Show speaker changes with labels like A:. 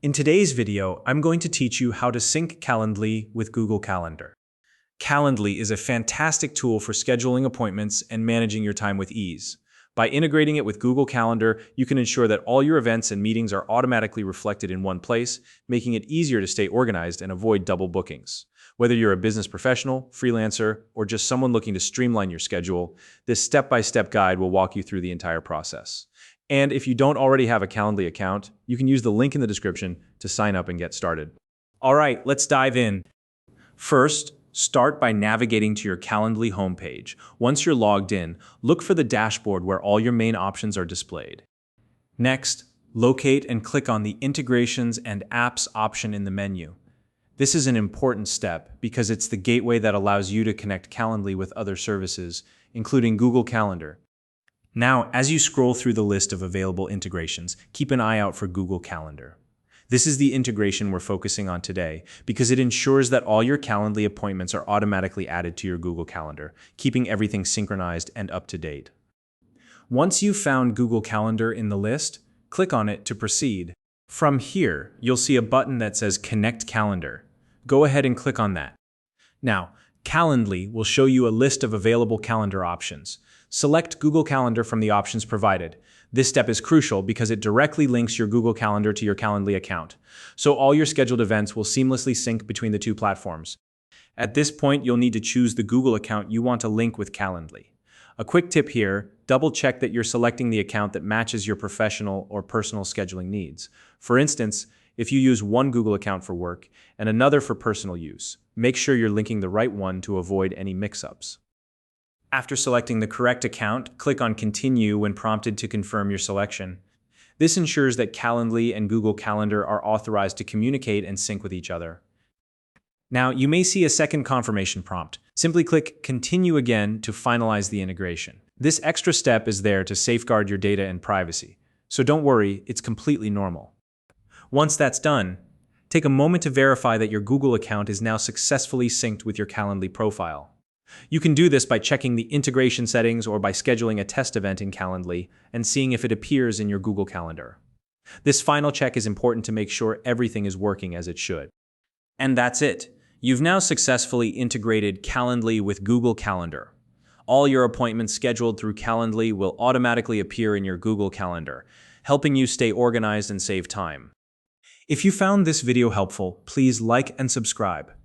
A: In today's video, I'm going to teach you how to sync Calendly with Google Calendar. Calendly is a fantastic tool for scheduling appointments and managing your time with ease. By integrating it with Google Calendar, you can ensure that all your events and meetings are automatically reflected in one place, making it easier to stay organized and avoid double bookings. Whether you're a business professional, freelancer, or just someone looking to streamline your schedule, this step-by-step guide will walk you through the entire process. And if you don't already have a Calendly account, you can use the link in the description to sign up and get started. All right, let's dive in. First, start by navigating to your Calendly homepage. Once you're logged in, look for the dashboard where all your main options are displayed. Next, locate and click on the Integrations and Apps option in the menu. This is an important step because it's the gateway that allows you to connect Calendly with other services, including Google Calendar. Now, as you scroll through the list of available integrations, keep an eye out for Google Calendar. This is the integration we're focusing on today because it ensures that all your Calendly appointments are automatically added to your Google Calendar, keeping everything synchronized and up to date. Once you've found Google Calendar in the list, click on it to proceed. From here, you'll see a button that says Connect Calendar. Go ahead and click on that. Now, Calendly will show you a list of available calendar options. Select Google Calendar from the options provided. This step is crucial because it directly links your Google Calendar to your Calendly account, so all your scheduled events will seamlessly sync between the two platforms. At this point, you'll need to choose the Google account you want to link with Calendly. A quick tip here, double-check that you're selecting the account that matches your professional or personal scheduling needs. For instance, if you use one Google account for work and another for personal use, make sure you're linking the right one to avoid any mix-ups. After selecting the correct account, click on Continue when prompted to confirm your selection. This ensures that Calendly and Google Calendar are authorized to communicate and sync with each other. Now, you may see a second confirmation prompt. Simply click Continue again to finalize the integration. This extra step is there to safeguard your data and privacy, so don't worry, it's completely normal. Once that's done, take a moment to verify that your Google account is now successfully synced with your Calendly profile. You can do this by checking the integration settings or by scheduling a test event in Calendly and seeing if it appears in your Google Calendar. This final check is important to make sure everything is working as it should. And that's it. You've now successfully integrated Calendly with Google Calendar. All your appointments scheduled through Calendly will automatically appear in your Google Calendar, helping you stay organized and save time. If you found this video helpful, please like and subscribe.